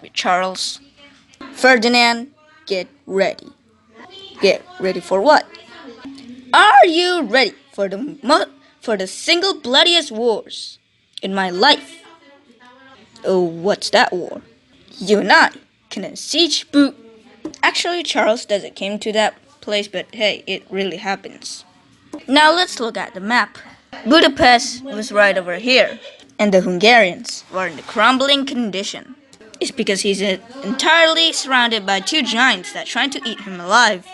with Charles. Ferdinand, get ready. Get ready for what? Are you ready for the single bloodiest wars in my life? Oh, what's that war? You and I can siege boot. Actually, Charles doesn't came to that place, but hey, it really happens. Now let's look at the map. Budapest was right over here, and the Hungarians were in the crumbling condition. It's because he's entirely surrounded by two giants that trying to eat him alive.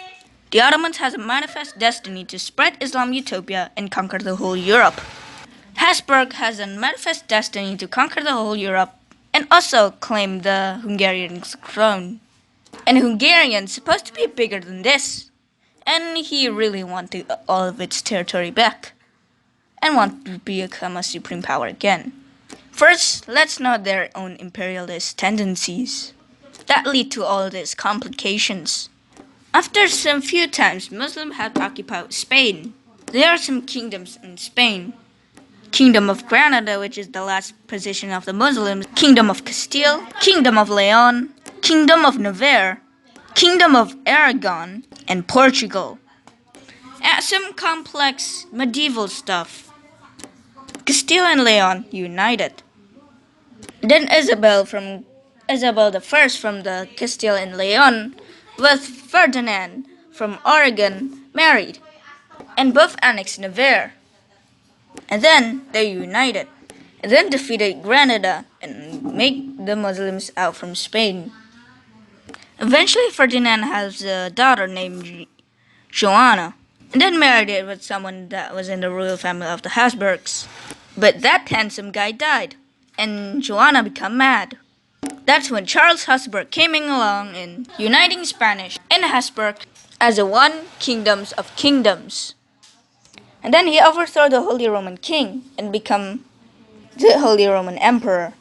The Ottomans has a manifest destiny to spread Islam utopia and conquer the whole Europe. Habsburg has a manifest destiny to conquer the whole Europe and also claim the Hungarian throne. And Hungarian's supposed to be bigger than this. And he really wanted all of its territory back and want to become a supreme power again. First, let's note their own imperialist tendencies that lead to all these complications. After some few times Muslims had occupied Spain, there are some kingdoms in Spain. Kingdom of Granada, which is the last position of the Muslims, Kingdom of Castile, Kingdom of Leon, Kingdom of Navarre, Kingdom of Aragon, and Portugal. And some complex medieval stuff. Castile and Leon united. Then Isabel the First from the Castile and Leon with Ferdinand from Aragon married, and both annexed Navarre. And then they united, and then defeated Granada and make the Muslims out from Spain. Eventually Ferdinand has a daughter named Joanna, and then married it with someone that was in the royal family of the Habsburgs. But that handsome guy died, and Joanna became mad. That's when Charles Habsburg came along and uniting Spanish and Habsburg as a one kingdoms of kingdoms. And then he overthrew the Holy Roman King and become the Holy Roman Emperor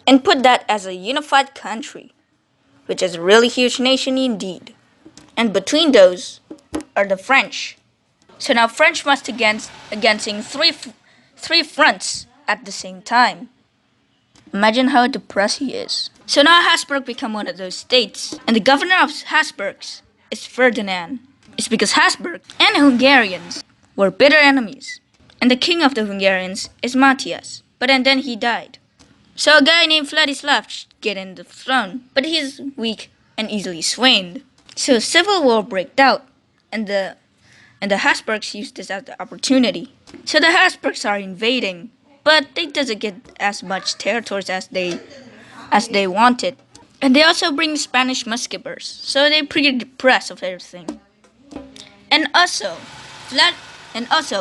and put that as a unified country, which is a really huge nation indeed. And between those are the French. So now French must against three fronts at the same time. Imagine how depressed he is. So now Habsburg become one of those states, and the governor of Habsburgs is Ferdinand. It's because Habsburg and Hungarians were bitter enemies, and the king of the Hungarians is Matthias, but then he died. So a guy named Vladislav get in the throne, but he's weak and easily swayed. So civil war breaks out, and the Habsburgs use this as the opportunity. So the Habsburgs are invading, but they doesn't get as much territories as they wanted. And they also bring Spanish musketeers, so they're pretty depressed of everything. And also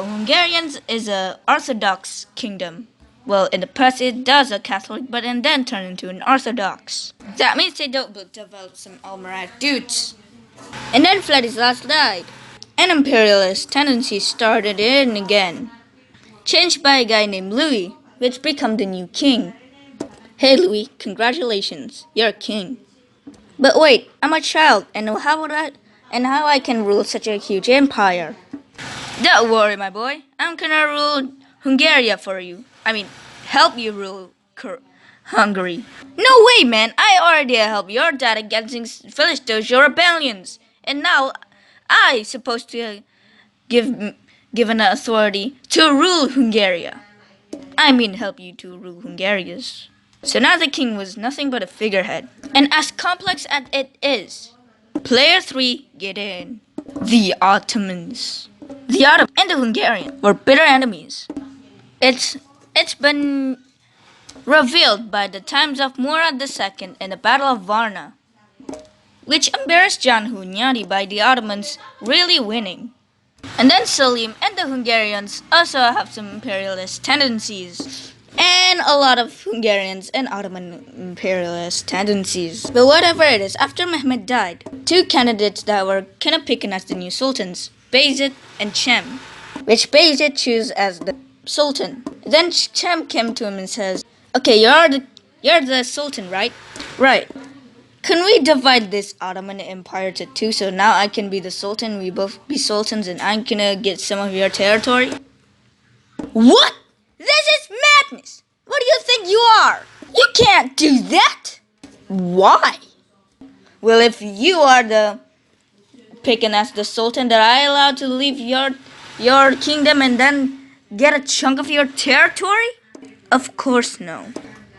Hungarians is a Orthodox kingdom. Well, in the past it does a Catholic, but then turned into an Orthodox. That means they don't develop some Almorav dudes. And then Vladislav died, and imperialist tendencies started in again. Changed by a guy named Louis, which became the new king. Hey Louis, congratulations, you're king. But wait, I'm a child, and how I can rule such a huge empire? Don't worry, my boy. I'm gonna rule Hungary for you. Help you rule Hungary. No way, man. I already helped your dad against finish those rebellions, and now I supposed to given the authority to rule Hungary. Help you to rule Hungary. So now the king was nothing but a figurehead, and as complex as it is, player 3 get in. The Ottomans. The Ottomans and the Hungarians were bitter enemies. It's been revealed by the times of Murad II in the Battle of Varna, which embarrassed John Hunyadi by the Ottomans really winning. And then Selim and the Hungarians also have some imperialist tendencies, and a lot of Hungarians and Ottoman imperialist tendencies. But whatever it is, after Mehmed died, two candidates that were kind of picking as the new sultans, Bayezid and Cem, which Bayezid chose as the sultan. Then Cem came to him and says, "Okay, you're the sultan, right? Right. Can we divide this Ottoman Empire to two so now I can be the sultan, we both be sultans, and I'm gonna get some of your territory?" What? This is madness! What do you think you are? You can't do that! Why? Well, if you are the picking as the sultan, that I allowed to leave your kingdom and then get a chunk of your territory? Of course no.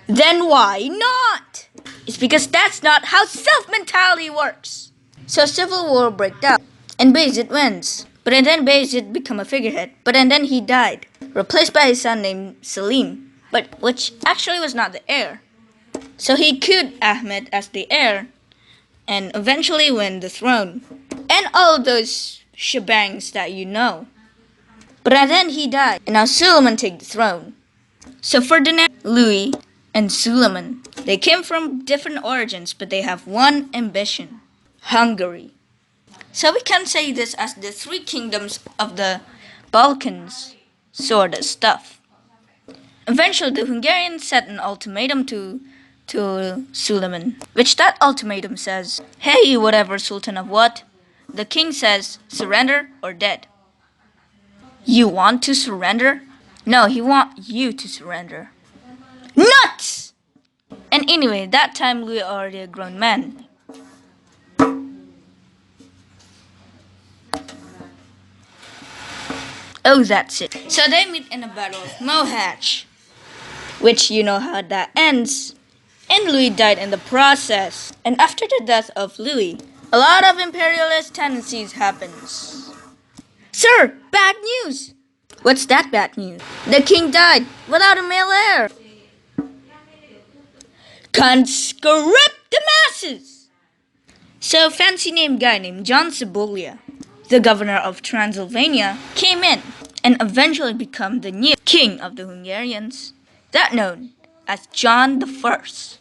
Then why not? It's because that's not how self-mentality works. So civil war break out, and Bayezid wins. But then Bayezid become a figurehead. But then he died, replaced by his son named Selim, but which actually was not the heir. So he killed Ahmed as the heir, and eventually win the throne. And all those shebangs that you know. But then he died, and now Suleiman take the throne. So Ferdinand, Louis, and Suleiman, they came from different origins, but they have one ambition: Hungary. So we can say this as the three kingdoms of the Balkans sort of stuff. Eventually, the Hungarians set an ultimatum to Suleiman, which that ultimatum says, "Hey, you whatever sultan of what?" The king says, "Surrender or dead." You want to surrender? No, he want you to surrender. Nuts! And anyway, that time Louis already a grown man. Oh, that's it. So they meet in a battle of Mohatch, which you know how that ends. And Louis died in the process. And after the death of Louis, a lot of imperialist tendencies happens. Sir, bad news! What's that bad news? The king died without a male heir. Conscript the masses! So fancy name guy named John Cebolia, the governor of Transylvania, came in and eventually become the new king of the Hungarians, that known as John the First.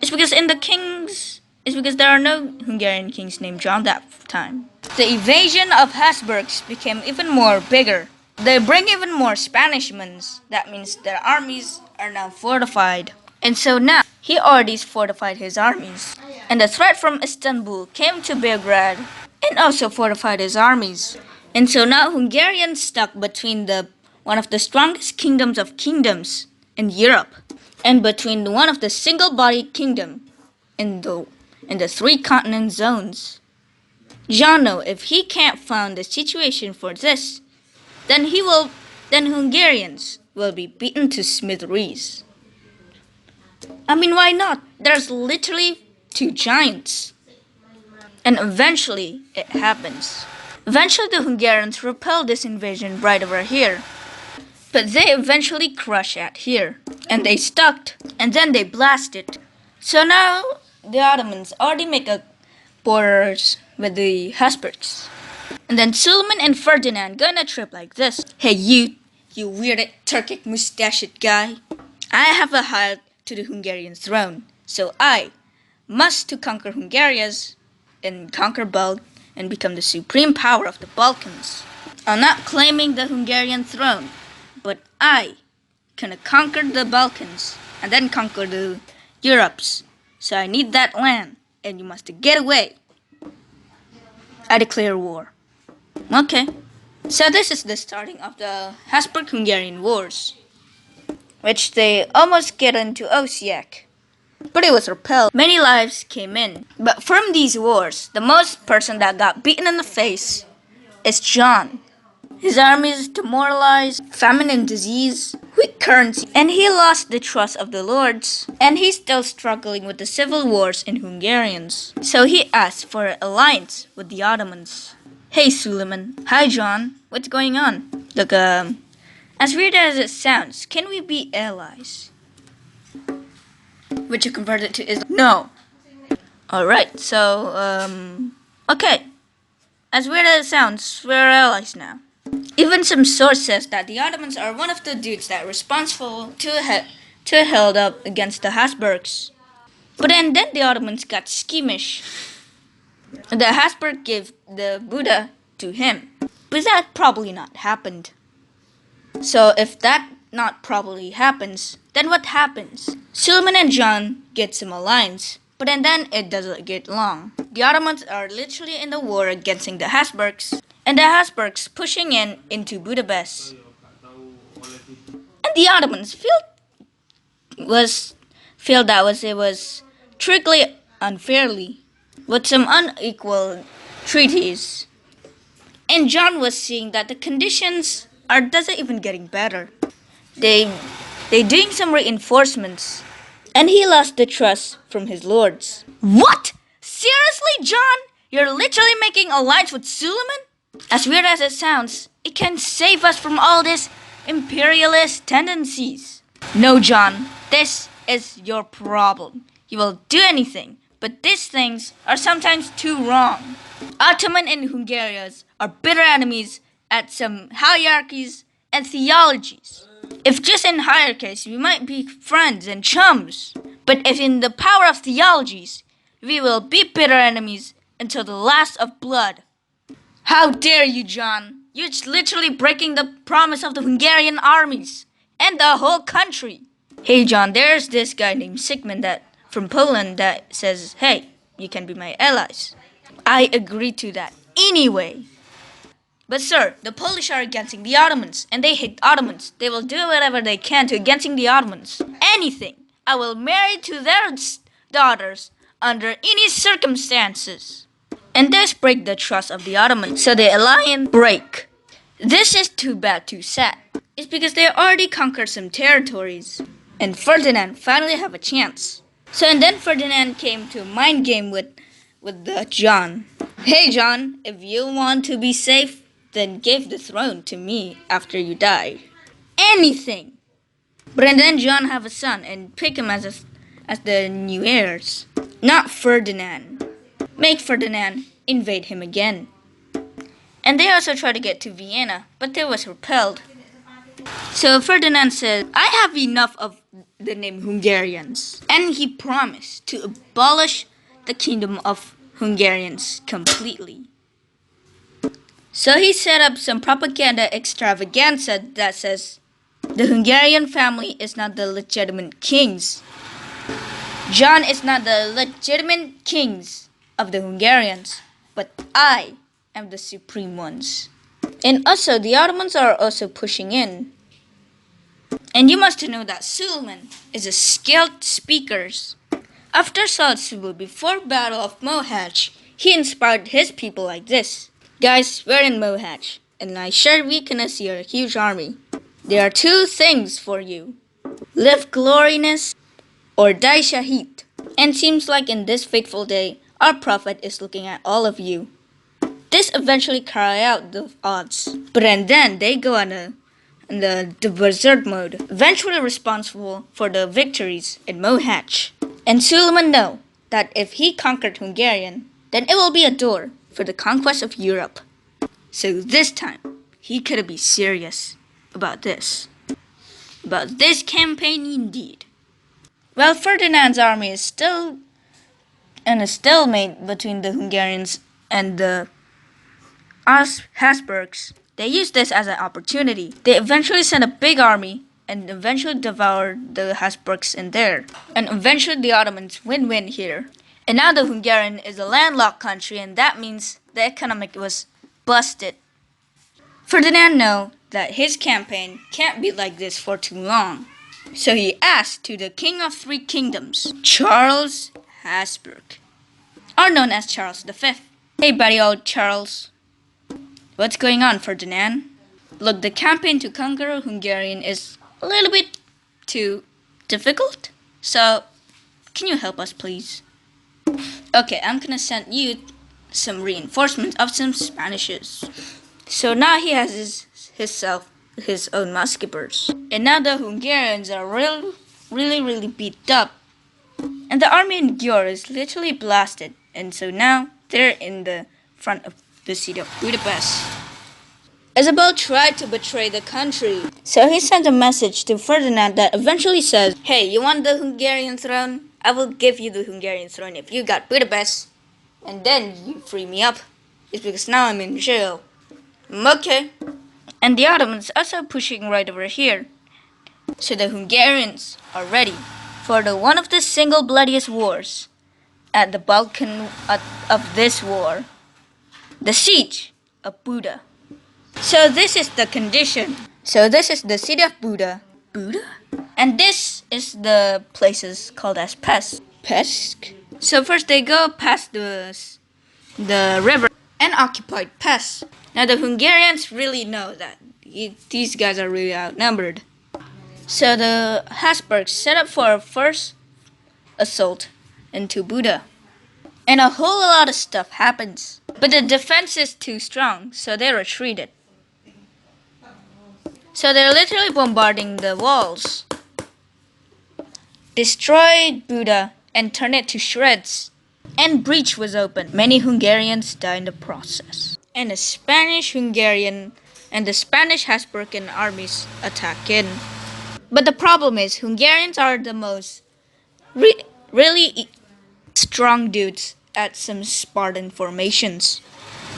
It's because there are no Hungarian kings named John that time. The invasion of Habsburgs became even more bigger. They bring even more Spanishmen. That means their armies are now fortified. And so now, he already fortified his armies. And the threat from Istanbul came to Belgrade and also fortified his armies. And so now Hungarians stuck between one of the strongest kingdoms of kingdoms in Europe and between one of the single-bodied kingdom in the three continent zones. John know if he can't find a situation for this, then Hungarians will be beaten to smithereens. I mean, why not? There's literally two giants. And eventually, it happens. Eventually, the Hungarians repel this invasion right over here. But they eventually crush at here. And they stuck. And then they blasted. So now, the Ottomans already make a borders with the Habsburgs. And then Suleiman and Ferdinand go on a trip like this. Hey you weirded Turkic mustached guy. I have a heir to the Hungarian throne. So I must to conquer Hungarians and conquer Bulgaria and become the supreme power of the Balkans. I'm not claiming the Hungarian throne, but I can conquer the Balkans and then conquer the Europes. So I need that land, and you must get away. I declare war. Okay. So this is the starting of the Habsburg-Hungarian Wars, which they almost get into Osijek. But it was repelled. Many lives came in. But from these wars, the most person that got beaten in the face is John. His army is demoralized, famine and disease, weak currency, and he lost the trust of the lords. And he's still struggling with the civil wars in Hungarians. So he asked for an alliance with the Ottomans. Hey Suleiman. Hi John. What's going on? Look, as weird as it sounds, can we be allies? Which you converted to Islam. No. Alright, so, okay. As weird as it sounds, we're allies now. Even some source says that the Ottomans are one of the dudes that are responsible to held up against the Habsburgs. But then the Ottomans got schemish. The Habsburg gave the Buddha to him. But that probably not happened. So if that not probably happens, then what happens? Suleiman and John get some alliance, but then it doesn't get long. The Ottomans are literally in the war against the Habsburgs, and the Habsburgs pushing into Budapest. And the Ottomans feel that it was strictly unfairly, with some unequal treaties. And John was seeing that the conditions are doesn't even getting better. They they doing some reinforcements, and he lost the trust from his lords. What? Seriously, John? You're literally making alliance with Suleiman? As weird as it sounds, it can save us from all these imperialist tendencies. No, John, this is your problem. You will do anything, but these things are sometimes too wrong. Ottoman and Hungarians are bitter enemies at some hierarchies and theologies. If just in hierarchies, we might be friends and chums. But if in the power of theologies, we will be bitter enemies until the last of blood. How dare you, John? You're literally breaking the promise of the Hungarian armies and the whole country. Hey, John, there's this guy named Sigmund from Poland that says, hey, you can be my allies. I agree to that anyway. But sir, the Polish are against the Ottomans, and they hate Ottomans. They will do whatever they can to against the Ottomans. Anything. I will marry to their daughters under any circumstances. And this break the trust of the Ottomans, so the alliance break. This is too bad, too sad. It's because they already conquered some territories, and Ferdinand finally have a chance. So and then Ferdinand came to a mind game with the John. Hey John, if you want to be safe, then give the throne to me after you die. Anything. But and then John have a son and pick him as the new heirs. Not Ferdinand. Make Ferdinand invade him again. And they also tried to get to Vienna, but they was repelled. So Ferdinand said, I have enough of the name Hungarians. And he promised to abolish the kingdom of Hungarians completely. So he set up some propaganda extravaganza that says the Hungarian family is not the legitimate kings. John is not the legitimate kings of the Hungarians, but I am the supreme ones. And also, the Ottomans are also pushing in. And you must know that Suleiman is a skilled speaker. After Salzburg, before Battle of Mohacs, he inspired his people like this. Guys, we're in Mohacs, and I sure we can see a huge army. There are two things for you. Live gloriousness or die shahid. And seems like in this fateful day, our prophet is looking at all of you. This eventually carry out the odds. But and then they go on the berserk mode, eventually responsible for the victories in Mohacs. And Suleiman know that if he conquered Hungarian, then it will be a door for the conquest of Europe. So this time, he could be serious about this campaign indeed. Well, Ferdinand's army is still in a stalemate between the Hungarians and the Habsburgs. They used this as an opportunity. They eventually sent a big army and eventually devoured the Habsburgs in there. And eventually the Ottomans win here. And now the Hungarian is a landlocked country, and that means the economic was busted. Ferdinand knew that his campaign can't be like this for too long. So he asked to the King of Three Kingdoms, Charles Habsburg, or known as Charles V. Hey buddy old Charles. What's going on, Ferdinand? Look, the campaign to conquer Hungarian is a little bit too difficult. So, can you help us please? Okay, I'm gonna send you some reinforcements of some Spanishes. So now he has his own musketeers. And now the Hungarians are really beat up. And the army in Győr is literally blasted. And so now they're in the front of the city of Budapest. Isabel tried to betray the country. So he sent a message to Ferdinand that eventually says, hey, you want the Hungarian throne? I will give you the Hungarian throne if you got Budapest. And then you free me up. It's because now I'm in jail. Okay. And the Ottomans also pushing right over here. So the Hungarians are ready for one of the single bloodiest wars at the Balkan of this war. The siege of Buda. So this is the condition. So this is the city of Buda. And this is the places called as Pest. Budapest. So first they go past the river and occupied Pest. Now the Hungarians really know that these guys are really outnumbered. So the Habsburgs set up for a first assault into Buda. And a whole lot of stuff happens. But the defense is too strong, so they retreated. So they're literally bombarding the walls, destroyed Buda and turned it to shreds. And breach was opened. Many Hungarians died in the process. And the Spanish-Hungarian and the Spanish-Habsburgian armies attack in. But the problem is Hungarians are the most really strong dudes at some Spartan formations.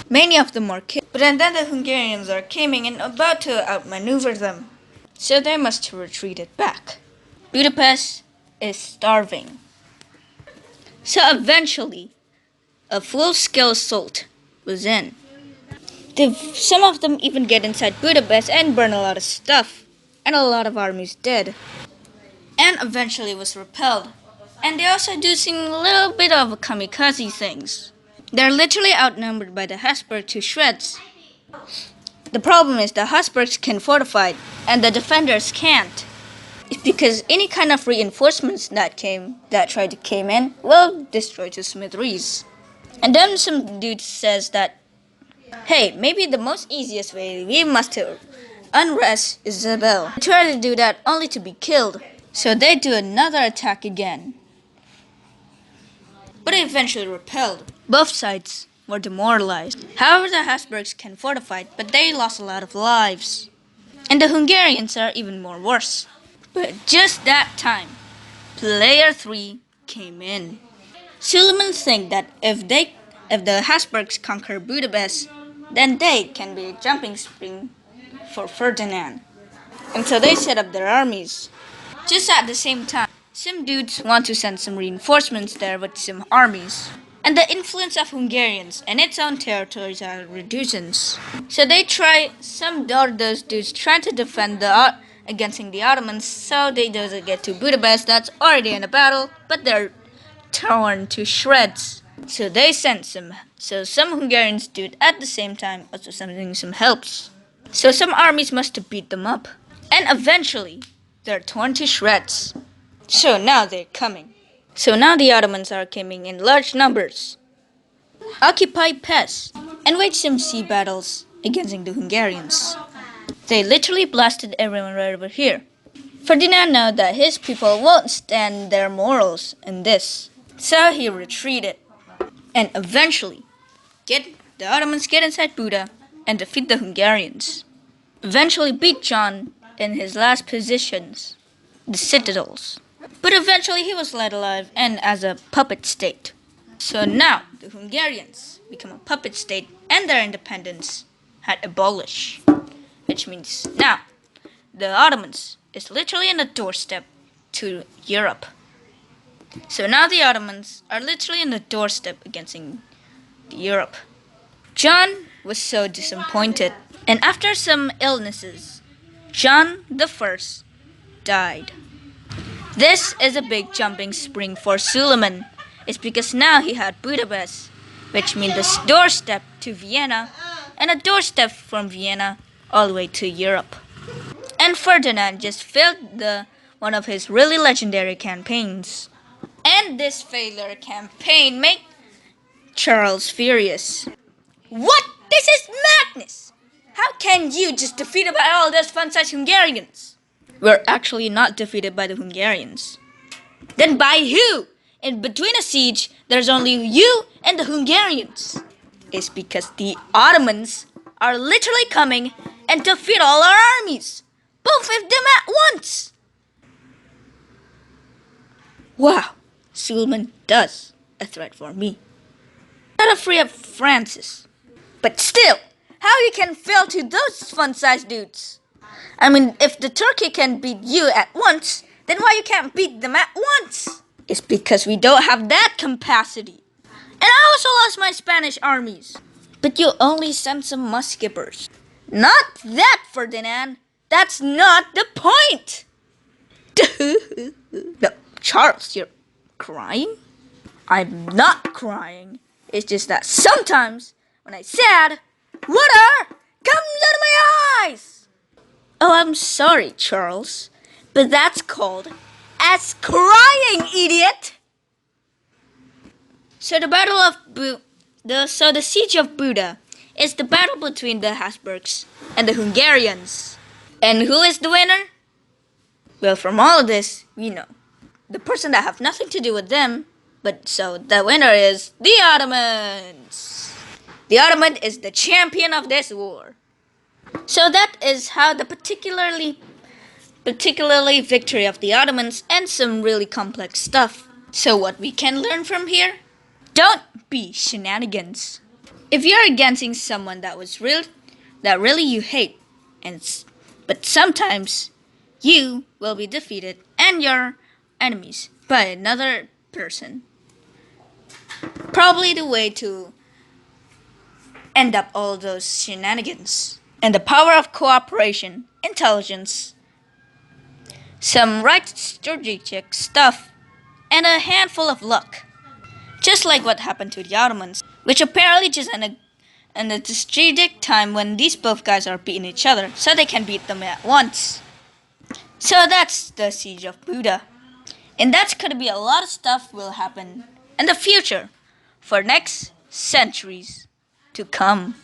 Many of them are killed. But then the Hungarians are coming and about to outmaneuver them. So they must retreat it back. Budapest is starving. So eventually, a full-scale assault was in. Some of them even get inside Budapest and burn a lot of stuff. And a lot of armies dead. And eventually was repelled. And they also do some little bit of kamikaze things. They're literally outnumbered by the Habsburg to shreds. The problem is the Habsburgs can fortify and the defenders can't. It's because any kind of reinforcements that tried to came in will destroy to smithereens. And then some dude says that, hey, maybe the most easiest way we must unrest Isabel. They try to do that only to be killed. So they do another attack again. But they eventually repelled. Both sides were demoralized. However, the Habsburgs can fortify, but they lost a lot of lives. And the Hungarians are even more worse. But just that time, player 3 came in. Suleiman think that if the Habsburgs conquer Budapest, then they can be a jumping spring for Ferdinand. And so they set up their armies. Just at the same time, some dudes want to send some reinforcements there with some armies. And the influence of Hungarians and its own territories are reducing. So they try, some of those dudes try to defend against the Ottomans, so they doesn't get to Budapest that's already in a battle, but they're torn to shreds. So they sent some Hungarians do it at the same time, also sending some helps. So some armies must have beat them up. And eventually, they're torn to shreds. So now they're coming. So now the Ottomans are coming in large numbers, occupy Pest, and wage some sea battles against the Hungarians. They literally blasted everyone right over here. Ferdinand knew that his people won't stand their morals in this, so he retreated. And eventually, the Ottomans get inside Buda and defeat the Hungarians. Eventually beat John in his last positions, the citadels. But eventually he was led alive and as a puppet state. So now the Hungarians become a puppet state and their independence had abolished. Which means now the Ottomans is literally on the doorstep to Europe. So now the Ottomans are literally on the doorstep against Europe. John was so disappointed, and after some illnesses, John I died. This is a big jumping spring for Suleiman. It's because now he had Budapest, which means the doorstep to Vienna, and a doorstep from Vienna all the way to Europe. And Ferdinand just failed one of his really legendary campaigns. And this failure campaign made Charles furious. What? This is madness! How can you just defeat all those fun-sized Hungarians? We're actually not defeated by the Hungarians. Then by who? In between a siege, there's only you and the Hungarians. It's because the Ottomans are literally coming and defeat all our armies. Both of them at once. Wow, Suleiman does a threat for me. Not afraid of Francis. But still, how you can fail to those fun-sized dudes? I mean, if the Turkey can beat you at once, then why you can't beat them at once? It's because we don't have that capacity. And I also lost my Spanish armies. But you only sent some musketeers. Not that, Ferdinand. That's not the point. No, Charles, you're crying? I'm not crying. It's just that sometimes when I sad, water comes out of my eyes. Oh, I'm sorry, Charles, but that's called as crying, idiot. So the siege of Buda is the battle between the Habsburgs and the Hungarians. And who is the winner? Well, from all of this, we know the person that have nothing to do with them. But so the winner is the Ottomans. The Ottoman is the champion of this war. So that is how the particularly victory of the Ottomans and some really complex stuff. So what we can learn from here? Don't be shenanigans. If you're against someone that really you hate, but sometimes you will be defeated and your enemies by another person. Probably the way to end up all those shenanigans. And the power of cooperation, intelligence, some right strategic stuff, and a handful of luck. Just like what happened to the Ottomans, which apparently just in a strategic time when these both guys are beating each other, so they can beat them at once. So that's the siege of Buda. And that's gonna be a lot of stuff will happen in the future for next centuries to come.